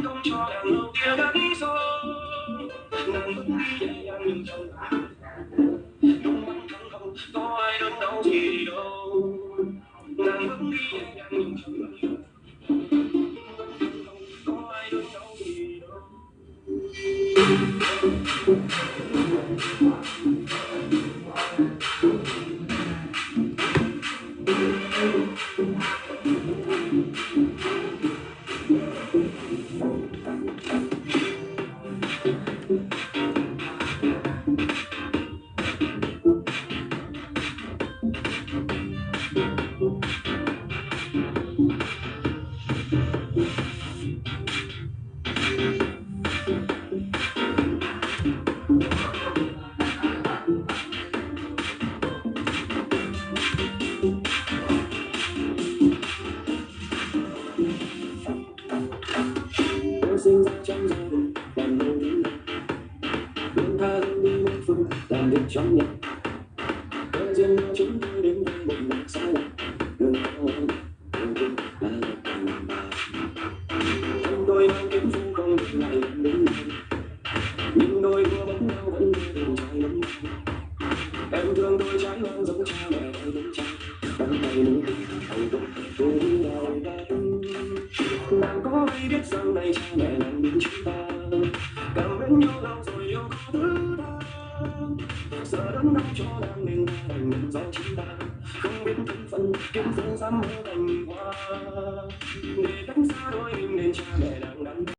không cho nàng lâu kia đắn sâu, nàng vẫn đi nhẹ nhàng nhưng trong lòng đúng vẫn không có ai đớn đau gì đâu, nàng vẫn đi nhẹ nhàng nhưng trong lòng không có ai đớn đau gì đâu. Tôi sinh ra trong gia đình làm người đứng đầu, luôn tha hương đi muôn phương làm việc trong nhà. Cơ duyên đưa chúng tôi đến với một mặt xa lạ, đường cao hơn đường vinh là đàn bà. Chúng tôi mang kiếm dung không biết ngày đến nay, nhưng đôi đua bóng nhau vẫn như đường trai lắm. Em thương tôi trái hoang giống cha mẹ tôi giống cha, đắng cay nỗi hạnh phúc tôi đi đời đây. Nàng có hay biết rằng này cha mẹ nàng biết chúng ta cảm mến nhau lâu rồi yêu có thứ tha, giờ đớn đau cho nàng nên ta đành nhận do chính ta không biết thân phận kiếm phương dám mơ thành hoa, để cách xa đôi mình nên cha mẹ nàng đắn